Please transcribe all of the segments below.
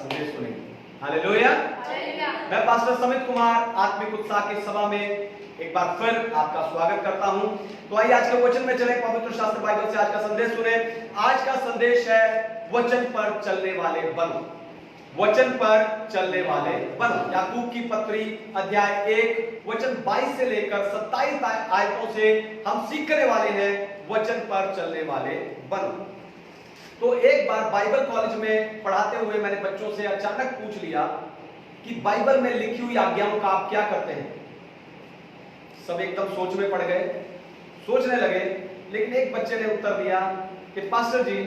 संदेश सुनेंगे। हालेलुया। मैं पास्टर समित कुमार आत्मिक उत्साह की सभा में एक बार फिर आपका स्वागत करता हूं। तो आइए आज के वचन में चले, पवित्र शास्त्र बाइबल से आज का संदेश सुने। आज का संदेश है वचन पर चलने वाले बनो। वचन पर चलने वाले बनो। याकूब की पत्री अध्याय 1 वचन 22 से लेकर 27 आयतों से हम सीखने वाले हैं वचन पर चलने वाले बनो। तो एक बार बाइबल कॉलेज में पढ़ाते हुए मैंने बच्चों से अचानक पूछ लिया कि बाइबल में लिखी हुई आज्ञाओं का आप क्या करते हैं। सब एकदम सोच में पड़ गए, सोचने लगे। लेकिन एक बच्चे ने उत्तर दिया कि पास्टर जी,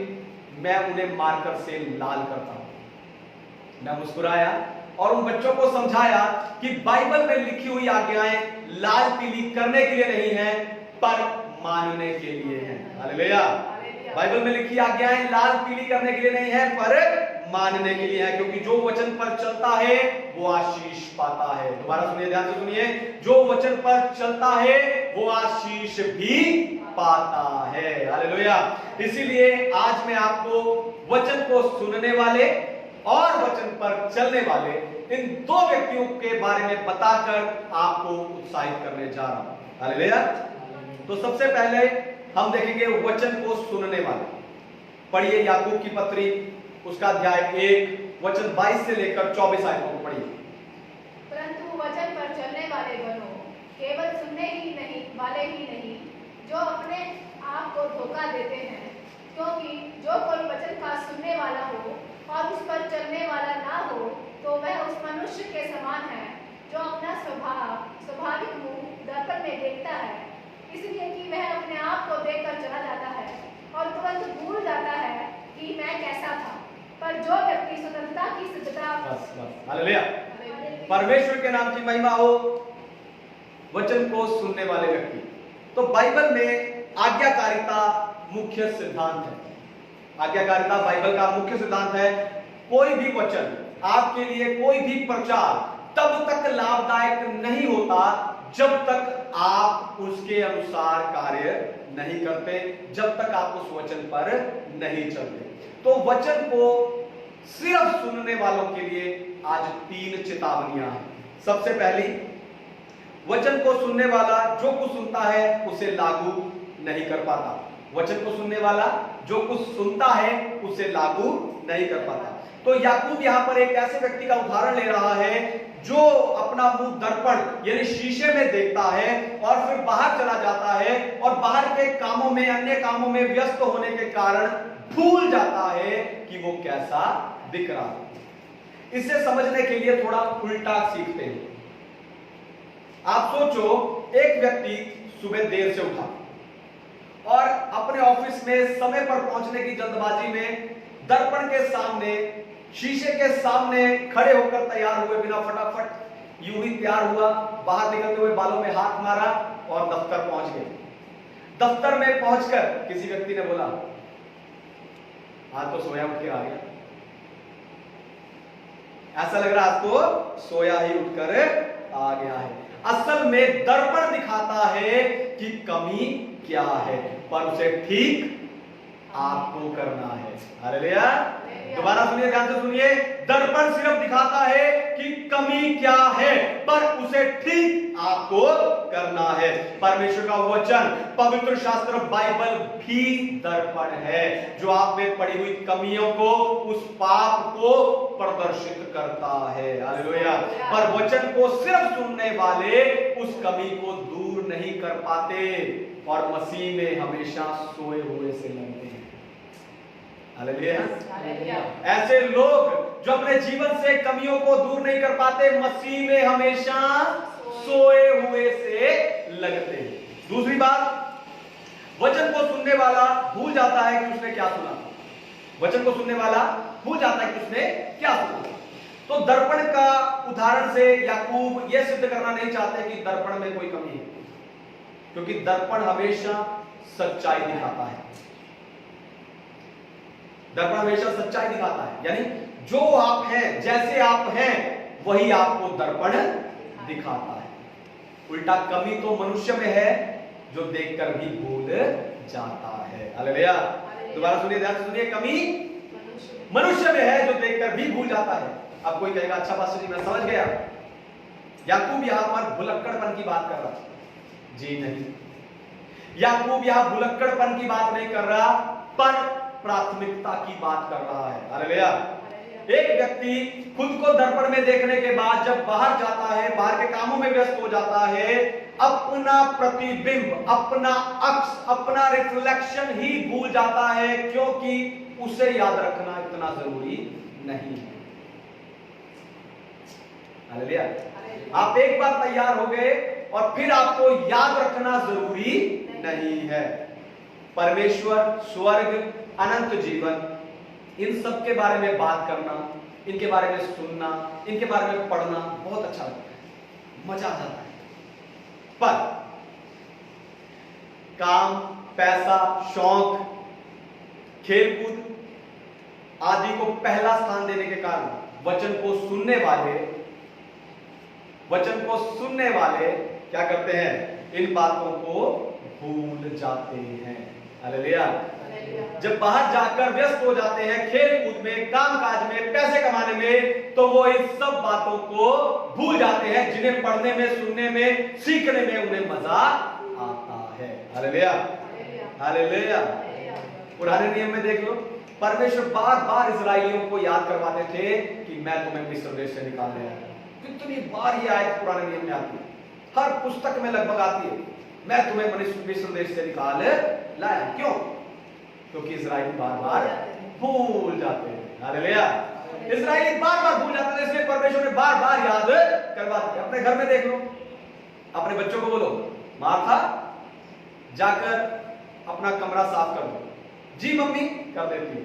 मैं उन्हें मार्कर से लाल करता हूं। मैं मुस्कुराया और उन बच्चों को समझाया कि बाइबल में लिखी हुई आज्ञाएं लाल पीली करने के लिए नहीं है, पर मानने के लिए है। हालेलुया। बाइबल में लिखी आज्ञाएं लाल पीली करने के लिए नहीं है, पर मानने के लिए है, क्योंकि जो वचन पर चलता है वो आशीष पाता है। दोबारा सुनिए, ध्यान से सुनिए। जो वचन पर चलता है वो आशीष भी पाता है। हालेलुया। इसीलिए आज मैं आपको वचन को सुनने वाले और वचन पर चलने वाले इन दो व्यक्तियों के बारे में बताकर आपको उत्साहित करने जा रहा हूं। हालेलुया। तो सबसे पहले हम देखेंगे वचन को सुनने वाले। पढ़िए याकूब की पत्री उसका अध्याय 1 वचन 22 से लेकर 24 आयतों को पढ़िए। परंतु वचन पर चलने वाले बनो, केवल सुनने ही नहीं वाले ही नहीं, जो अपने आप को धोखा देते हैं। क्योंकि जो कोई वचन का सुनने वाला हो और उस पर चलने वाला ना हो, तो वह उस मनुष्य के समान है जो अपना स्वाभाविक मुंह दर्पण में देखता है, इसलिए कि वह अपने आप को देखकर चला जाता है और तुरंत भूल जाता है कि मैं कैसा था। पर जो व्यक्ति स्वतंत्रता की सिद्धता हालेलुया, परमेश्वर के नाम की महिमा हो, वचन को सुनने वाले व्यक्ति। तो बाइबल में आज्ञाकारिता मुख्य सिद्धांत है। आज्ञाकारिता बाइबल का मुख्य सिद्धांत है। कोई भी वचन, आपके लिए कोई भी प्रचार तब तक लाभदायक नहीं होता जब तक आप उसके अनुसार कार्य नहीं करते, जब तक आप उस वचन पर नहीं चलते। तो वचन को सिर्फ सुनने वालों के लिए आज 3 चेतावनियां हैं। सबसे पहली, वचन को सुनने वाला जो कुछ सुनता है उसे लागू नहीं कर पाता। वचन को सुनने वाला जो कुछ सुनता है उसे लागू नहीं कर पाता। तो याकूब यहां पर एक ऐसे व्यक्ति का उदाहरण ले रहा है जो अपना मुंह दर्पण यानी शीशे में देखता है और फिर बाहर चला जाता है और बाहर के कामों में, अन्य कामों में व्यस्त होने के कारण भूल जाता है कि वो कैसा दिख रहा है। इसे समझने के लिए थोड़ा उल्टा सीखते हैं। आप सोचो, एक व्यक्ति सुबह देर से उठा और अपने ऑफिस में समय पर पहुंचने की जल्दबाजी में दर्पण के सामने, शीशे के सामने खड़े होकर तैयार हुए बिना फटाफट यूं ही तैयार हुआ, बाहर निकलते हुए बालों में हाथ मारा और दफ्तर पहुंच गए। दफ्तर में पहुंचकर किसी व्यक्ति ने बोला, आज तो सोया उठ के आ गया। ऐसा लग रहा आज तो सोया ही उठकर आ गया है। असल में दर्पण दिखाता है कि कमी क्या है, पर उसे ठीक आपको करना है। हालेलुया। दोबारा सुनिए, ध्यान से सुनिए। दर्पण सिर्फ दिखाता है कि कमी क्या है, पर उसे ठीक आपको करना है। परमेश्वर का वचन, पवित्र शास्त्र बाइबल भी दर्पण है जो आप में पड़ी हुई कमियों को, उस पाप को प्रदर्शित करता है। हालेलुया। पर वचन को सिर्फ सुनने वाले उस कमी को दूर नहीं कर पाते और मसीह में हमेशा सोए हुए से लगते हैं। हालेलुया। ऐसे लोग जो अपने जीवन से कमियों को दूर नहीं कर पाते, मसीह में हमेशा सोए हुए से लगते हैं। दूसरी बात, वचन को सुनने वाला भूल जाता है कि उसने क्या सुना। वचन को सुनने वाला भूल जाता है कि उसने क्या सुना। तो दर्पण का उदाहरण से याकूब यह सिद्ध करना नहीं चाहते कि दर्पण में कोई कमी है, क्योंकि दर्पण हमेशा सच्चाई दिखाता है। दर्पण हमेशा सच्चाई दिखाता है, यानी जो आप हैं, जैसे आप हैं, वही आपको दर्पण दिखाता है। उल्टा कमी तो मनुष्य में है जो देखकर भी भूल जाता है। हालेलुया। दोबारा सुनिए, ध्यान से सुनिए। कमी मनुष्य में है जो देखकर भी भूल जाता है। अब कोई कहेगा अच्छा पास्टर जी मैं समझ गया, याकूब यहां पर भुलक्कड़पन की बात कर रहा है। जी नहीं, याकूब यहां भुलक्कड़पन की बात नहीं कर रहा, पर प्राथमिकता की बात कर रहा है। हालेलुया। एक व्यक्ति खुद को दर्पण में देखने के बाद जब बाहर जाता है, बाहर के कामों में व्यस्त हो जाता है, अपना प्रतिबिंब, अपना अक्स, अपना रिफ्लेक्शन ही भूल जाता है, क्योंकि उसे याद रखना इतना जरूरी नहीं है। हालेलुया। आप एक बार तैयार हो गए और फिर आपको याद रखना जरूरी नहीं है। परमेश्वर, स्वर्ग, अनंत जीवन, इन सब के बारे में बात करना, इनके बारे में सुनना, इनके बारे में पढ़ना बहुत अच्छा लगता है, मजा आ जाता है। पर काम, पैसा, शौक, खेलकूद आदि को पहला स्थान देने के कारण वचन को सुनने वाले क्या करते हैं? इन बातों को भूल जाते हैं। हालेलुया। जब बाहर जाकर व्यस्त हो जाते हैं खेल कूद में, काम काज में, पैसे कमाने में, तो वो इन सब बातों को भूल जाते हैं जिन्हें पढ़ने में, सुनने में, सीखने में उन्हें मजा आता है। Hallelujah, hallelujah. पुराने नियम में देख लो, परमेश्वर बार बार इस्राएलियों को याद करवाते थे कि मैं तुम्हें मिस्र देश से निकाल ले आया। कितनी बार ये आयत पुराने नियम में आती है, हर पुस्तक में लगभग आती है, मैं तुम्हें मिस्र देश से निकाल लाया। क्यों? क्योंकि इस्राएली बार बार भूल जाते हैं। हालेलुया। इस्राएली बार बार भूल जाते हैं, इसलिए परमेश्वर ने बार बार याद करवाते हैं। अपने घर में देख लो, अपने बच्चों को बोलो, मार्था जाकर अपना कमरा साफ कर दो। जी मम्मी, कर देती है।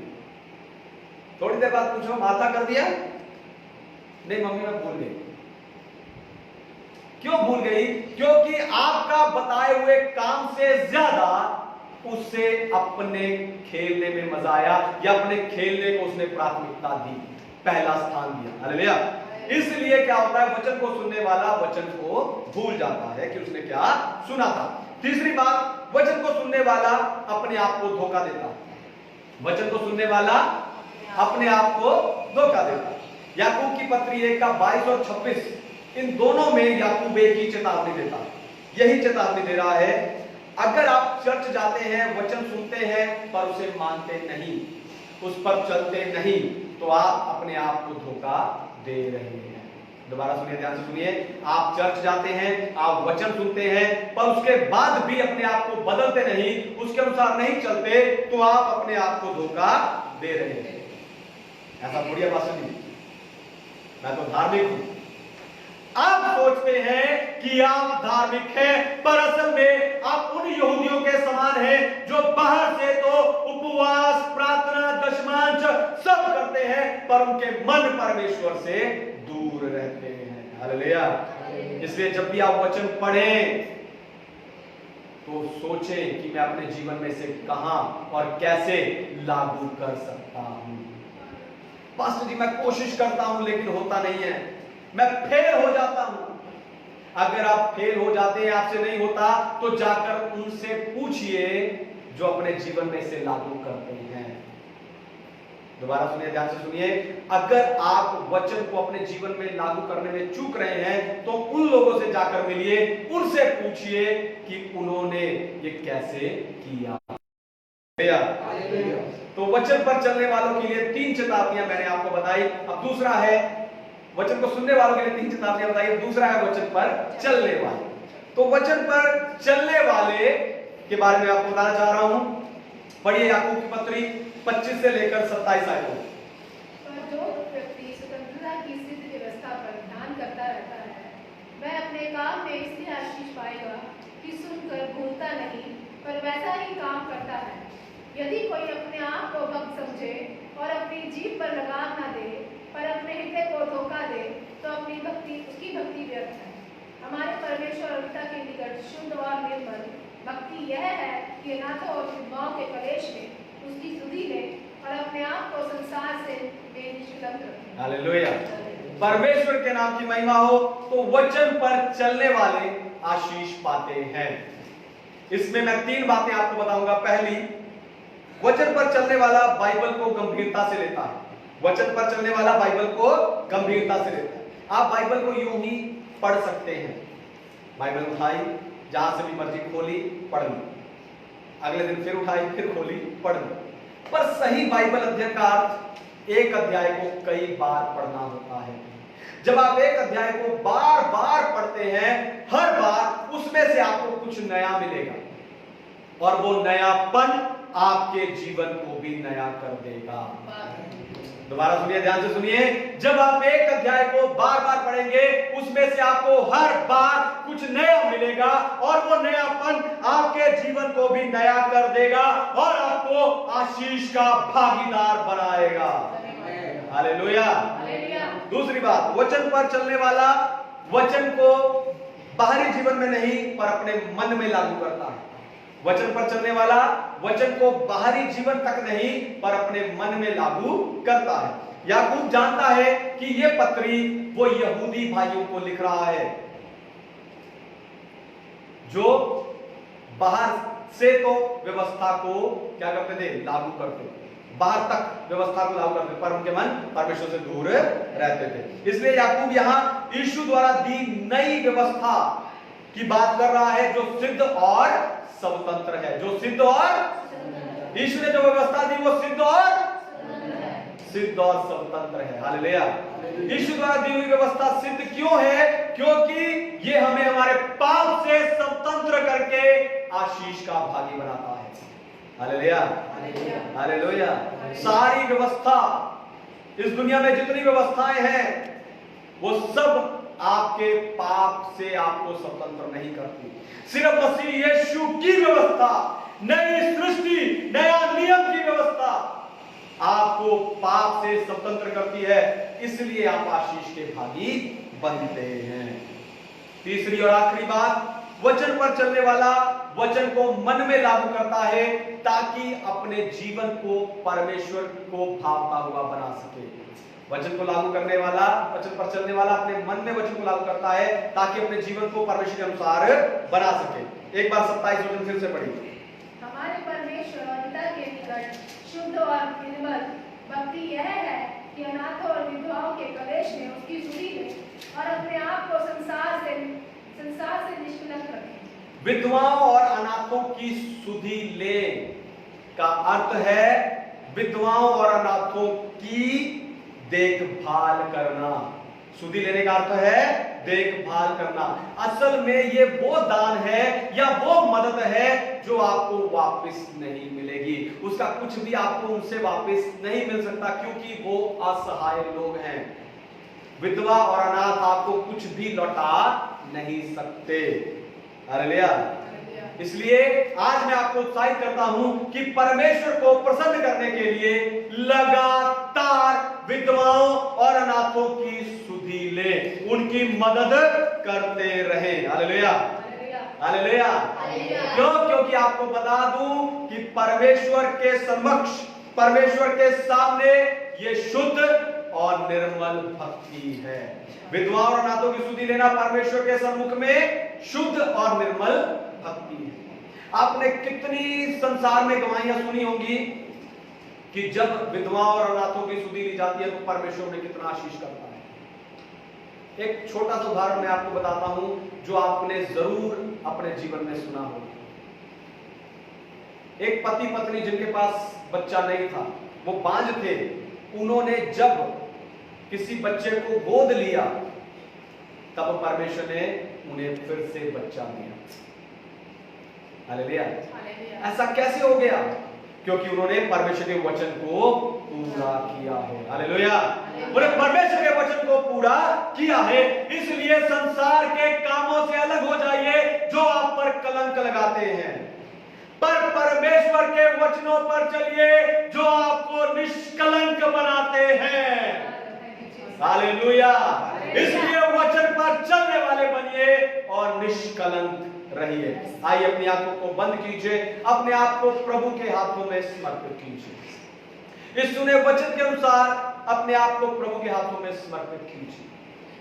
थोड़ी देर बाद पूछो, मार्था कर दिया? नहीं मम्मी मैं भूल गई। क्यों भूल गई? क्योंकि आपका बताए हुए काम से ज्यादा उससे अपने खेलने में मजा आया, या अपने खेलने को उसने प्राथमिकता दी, पहला स्थान दिया। हालेलुया। इसलिए क्या होता है, वचन को सुनने वाला वचन को भूल जाता है कि उसने क्या सुना था। तीसरी बात, वचन को सुनने वाला अपने आप को धोखा देता है। वचन को सुनने वाला अपने आप को धोखा देता है। याकूब की पत्री 1 का 22 और 26, इन दोनों में याकूब एक ही चेतावनी देता है, यही चेतावनी दे रहा है। अगर आप चर्च जाते हैं, वचन सुनते हैं, पर उसे मानते नहीं, उस पर चलते नहीं, तो आप अपने आप को धोखा दे रहे हैं। दोबारा सुनिए, ध्यान से सुनिए। आप चर्च जाते हैं, आप वचन सुनते हैं, पर उसके बाद भी अपने आप को बदलते नहीं, उसके अनुसार नहीं चलते, तो आप अपने आप को धोखा दे रहे हैं। ऐसा थोड़ी है पास्टर जी, मैं तो धार्मिक हूं। आप सोचते हैं कि आप धार्मिक हैं, पर असल में आप उन यहूदियों के समान हैं जो बाहर से तो उपवास, प्रार्थना, दशमांश सब करते हैं, पर उनके मन परमेश्वर से दूर रहते हैं। हालेलुया। इसलिए जब भी आप वचन पढ़ें तो सोचें कि मैं अपने जीवन में से कहां और कैसे लागू कर सकता हूं। पास्टर जी मैं कोशिश करता हूं लेकिन होता नहीं है, मैं फेल हो जाता हूं। अगर आप फेल हो जाते हैं, आपसे नहीं होता, तो जाकर उनसे पूछिए जो अपने जीवन में से लागू करते हैं। दोबारा सुनिए, ध्यान से सुनिए। अगर आप वचन को अपने जीवन में लागू करने में चूक रहे हैं, तो उन लोगों से जाकर मिलिए, उनसे पूछिए कि उन्होंने ये कैसे किया। तो वचन पर चलने वालों के लिए 3 चेतावनियां मैंने आपको बताई। अब दूसरा है, वचन को सुनने वालों के लिए 3 चेतावनियां बताई, दूसरा है वचन पर चलने वाले। तो वचन पर चलने वाले के बारे में आपको बताना चाह रहा हूं। पढ़िए याकूब की पत्री 25 से लेकर 27 आयतों। पर जो व्यक्ति स्वतंत्रता की सिद्ध व्यवस्था पर ध्यान करता रहता है, वह अपने काम में इसलिए आशीष पाएगा कि सुनकर भूलता नहीं, पर वैसा ही काम करता है। यदि कोई अपने आप को भक्त समझे और अपनी जीभ पर लगाम न दे, पर अपने हृदय को धोखा दे, तो उसकी भक्ति व्यर्थ है। हमारे परमेश्वर और पिता के निकट शुद्ध और निर्मल भक्ति यह है कि नाथों और विधवाओं के कलेश में उसकी स्तुति ले और अपने आप को संसार से बेनिष्कलंक रखें। हालेलुया। परमेश्वर के नाम की महिमा हो। तो वचन पर चलने वाले आशीष पाते हैं। इसमें मैं 3 बातें आपको बताऊंगा। पहली, वचन पर चलने वाला बाइबल को गंभीरता से लेता है। वचन पर चलने वाला बाइबल को गंभीरता से लेता है। आप बाइबल को यूं ही पढ़ सकते हैं, बाइबल उठाई, जहां से भी मर्जी खोली, पढ़ ली, अगले दिन फिर उठाई, फिर खोली, पढ़ ली। पर सही बाइबल अध्ययन का अर्थ एक अध्याय को कई बार पढ़ना होता है। जब आप एक अध्याय को बार बार पढ़ते हैं, हर बार उसमें से आपको कुछ नया मिलेगा और वो नयापन आपके जीवन को भी नया कर देगा। दोबारा सुनिए, ध्यान से सुनिए। जब आप एक अध्याय को बार बार पढ़ेंगे, उसमें से आपको हर बार कुछ नया मिलेगा और वो नयापन आपके जीवन को भी नया कर देगा और आपको आशीष का भागीदार बनाएगा। हालेलुया। दूसरी बात, वचन पर चलने वाला वचन को बाहरी जीवन में नहीं पर अपने मन में लागू करता है। वचन पर चलने वाला वचन को बाहरी जीवन तक नहीं पर अपने मन में लागू करता है। याकूब जानता है कि ये पत्री वो यहूदी भाइयों को लिख रहा है जो बाहर से तो व्यवस्था को क्या करते थे, लागू करते, बाहर तक व्यवस्था को लागू करते, पर उनके मन परमेश्वर से दूर रहते थे। इसलिए याकूब यहां यीशु द्वारा दी नई व्यवस्था की बात कर रहा है जो सिद्ध और स्वतंत्र है। जो सिद्ध और यीशु ने जो व्यवस्था दी वो सिद्ध और स्वतंत्र है। हालेलुया। यीशु द्वारा दी हुई व्यवस्था सिद्ध क्यों है? क्योंकि ये हमें हमारे पाप से स्वतंत्र करके आशीष का भागी बनाता है। Hallelujah, hallelujah. सारी व्यवस्था, इस दुनिया में जितनी व्यवस्थाएं हैं वो सब आपके पाप से आपको स्वतंत्र नहीं करती। सिर्फ मसीह यीशु की व्यवस्था, नई सृष्टि, नया नियम की व्यवस्था आपको पाप से स्वतंत्र करती है, इसलिए आप आशीष के भागी बनते हैं। तीसरी और आखिरी बात, वचन पर चलने वाला वचन को मन में लागू करता है ताकि अपने जीवन को परमेश्वर को भावता हुआ बना सके। वचन को लागू करने वाला, वचन पर चलने वाला अपने मन में वचन को लागू करता है ताकि अपने जीवन को परमेश्वर के अनुसार बना सके। एक बार 27 वचन फिर से पढ़िए। हमारे परमेश्वर और पिता के निकट शुद्ध और निर्मल भक्ति यह है कि अनाथों और विधवाओं के कलेश में उसकी सुधि ले और अपने आप को संसार से निष्कलंक रखें। विधवाओं और अनाथों की सुधि ले का अर्थ है विधवाओं और अनाथों की देखभाल करना। सुधि लेने का अर्थ है देखभाल करना। असल में ये वो दान है या वो मदद है जो आपको वापस नहीं मिलेगी। उसका कुछ भी आपको उनसे वापस नहीं मिल सकता क्योंकि वो असहाय लोग हैं। विधवा और अनाथ आपको कुछ भी लौटा नहीं सकते। हालेलुया। इसलिए आज मैं आपको उत्साहित करता हूं कि परमेश्वर को प्रसन्न करने के लिए लगातार विधवाओं और अनाथों की सुधि ले, उनकी मदद करते रहें। Hallelujah, hallelujah. क्यों? क्योंकि आपको बता दूं कि परमेश्वर के समक्ष, परमेश्वर के सामने ये शुद्ध और निर्मल भक्ति है। विधवाओं और अनाथों की सुधि लेना परमेश्वर के सम्मुख में शुद्ध और निर्मल भक्ति है। आपने कितनी संसार में गवाहियां सुनी होंगी कि जब विधवाओं और अनाथों की सुधि ली जाती है तो परमेश्वर ने कितना आशीष करता है। एक छोटा सा उदाहरण मैं आपको बताता हूं जो आपने जरूर अपने जीवन में सुना होगा। एक पति पत्नी जिनके पास बच्चा नहीं था, वो बांझ थे, उन्होंने जब किसी बच्चे को गोद लिया तब परमेश्वर ने उन्हें फिर से बच्चा दिया। हालेलुया। ऐसा कैसे हो गया? क्योंकि उन्होंने परमेश्वर के वचन को पूरा किया है। हालेलुया। उन्होंने परमेश्वर के वचन को पूरा किया है। इसलिए संसार के कामों से अलग हो जाइए जो आप पर कलंक लगाते हैं, पर परमेश्वर के वचनों पर चलिए जो आपको निष्कलंक बनाते हैं। हालेलुया। इसलिए वचन पर चलने वाले बनिए और निष्कलंक रहिए। आइए अपनी आंखों को बंद कीजिए, अपने आप को प्रभु के हाथों में समर्पित कीजिए। इस सुने वचन के अनुसार अपने आप को प्रभु के हाथों में समर्पित कीजिए।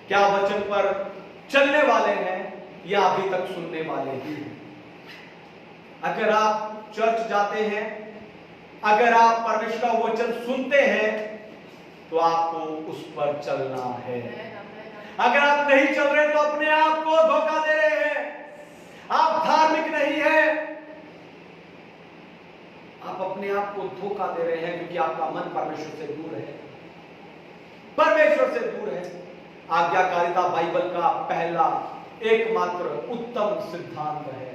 क्या वचन पर चलने वाले हैं या अभी तक सुनने वाले ही हैं? अगर आप चर्च जाते हैं, अगर आप परमेश्वर का वचन सुनते हैं, तो आपको उस पर चलना है। अगर आप नहीं चल रहे तो अपने आप को धोखा दे रहे हैं, आप धार्मिक नहीं है, आप अपने आप को धोखा दे रहे हैं, क्योंकि आपका मन परमेश्वर से दूर है, परमेश्वर से दूर है। आज्ञाकारिता बाइबल का पहला एकमात्र उत्तम सिद्धांत है,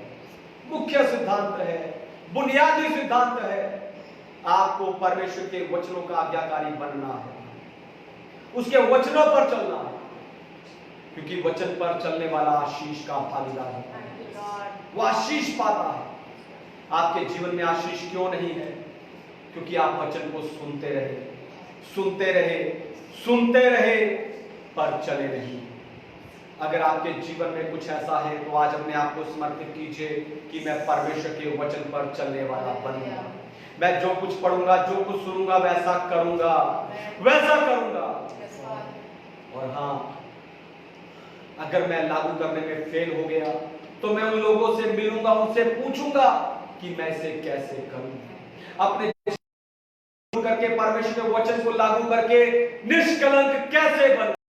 मुख्य सिद्धांत है, बुनियादी सिद्धांत है। आपको परमेश्वर के वचनों का आज्ञाकारी बनना है, उसके वचनों पर चलना है, क्योंकि वचन पर चलने वाला आशीष का भागीदार है, वो आशीष पाता है। आपके जीवन में आशीष क्यों नहीं है? क्योंकि आप वचन को सुनते रहे, सुनते रहे, सुनते रहे, पर चले नहीं। अगर आपके जीवन में कुछ ऐसा है तो आज अपने आप को समर्पित कीजिए कि मैं परमेश्वर के वचन पर चलने वाला बनूंगा। मैं जो कुछ पढ़ूंगा, जो कुछ सुनूंगा, वैसा करूंगा, वैसा करूंगा। और हाँ, अगर मैं लागू करने में फेल हो गया तो मैं उन लोगों से मिलूंगा, उनसे पूछूंगा कि मैं इसे कैसे करूं। अपने करके परमेश्वर के वचन को लागू करके निष्कलंक कैसे बनूं।